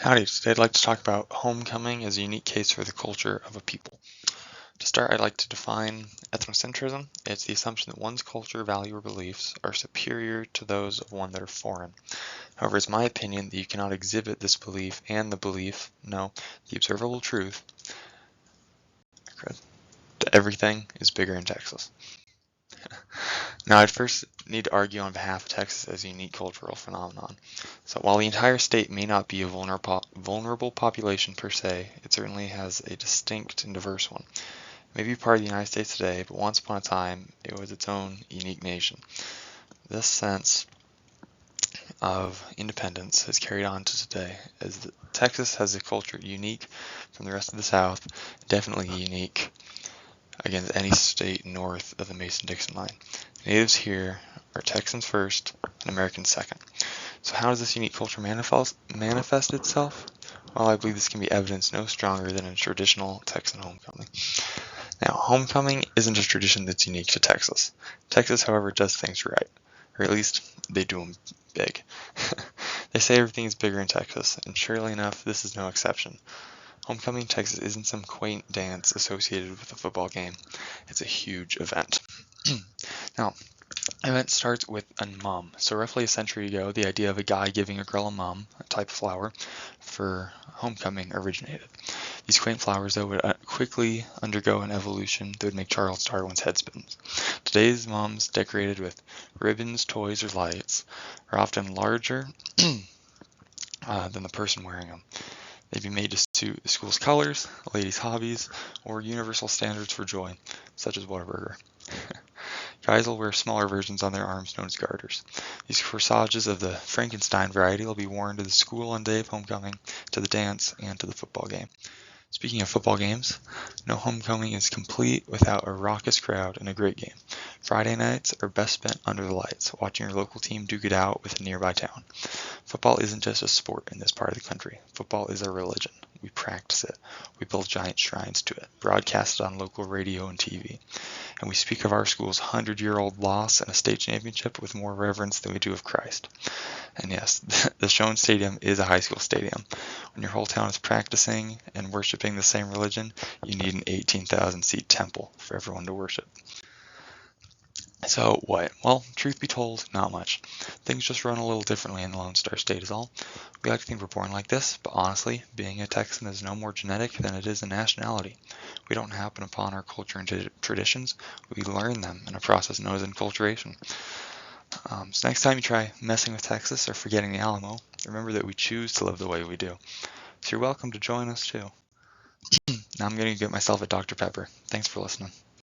Howdy, today I'd like to talk about homecoming as a unique case for the culture of a people. To start, I'd like to define ethnocentrism. It's the assumption that one's culture, value, or beliefs are superior to those of one that are foreign. However, it's my opinion that you cannot exhibit this belief and the belief, no, the observable truth, that everything is bigger in Texas. Now, I'd first need to argue on behalf of Texas as a unique cultural phenomenon. So while the entire state may not be a vulnerable population per se, it certainly has a distinct and diverse one. It may be part of the United States today, but once upon a time, it was its own unique nation. This sense of independence has carried on to today, as Texas has a culture unique from the rest of the South, definitely unique against any state north of the Mason-Dixon line. Natives here are Texans first and Americans second. So how does this unique culture manifest itself? Well, I believe this can be evidenced no stronger than a traditional Texan homecoming. Now, homecoming isn't a tradition that's unique to Texas. Texas, however, does things right, or at least they do them big. They say everything is bigger in Texas, and surely enough, this is no exception. Homecoming in Texas isn't some quaint dance associated with a football game. It's a huge event. Now, the event starts with a mum. So roughly a century ago, the idea of a guy giving a girl a mum, a type of flower, for homecoming originated. These quaint flowers, though, would quickly undergo an evolution that would make Charles Darwin's head spin. Today's mums, decorated with ribbons, toys, or lights, are often larger than the person wearing them. They'd be made to suit the school's colors, a lady's hobbies, or universal standards for joy, such as Whataburger. Guys will wear smaller versions on their arms known as garters. These corsages of the Frankenstein variety will be worn to the school on day of homecoming, to the dance, and to the football game. Speaking of football games, no homecoming is complete without a raucous crowd and a great game. Friday nights are best spent under the lights, watching your local team duke it out with a nearby town. Football isn't just a sport in this part of the country. Football is a religion. We practice it. We build giant shrines to it, broadcast it on local radio and TV. And we speak of our school's 100-year-old loss and a state championship with more reverence than we do of Christ. And yes, the Schoen Stadium is a high school stadium. When your whole town is practicing and worshiping the same religion, you need an 18,000-seat temple for everyone to worship. So what? Well, truth be told, not much. Things just run a little differently in the Lone Star State is all. We like to think we're born like this, but honestly, being a Texan is no more genetic than it is a nationality. We don't happen upon our culture and traditions, we learn them in a process known as enculturation. So next time you try messing with Texas or forgetting the Alamo, remember that we choose to live the way we do. So you're welcome to join us too. Now I'm going to get myself a Dr. Pepper. Thanks for listening.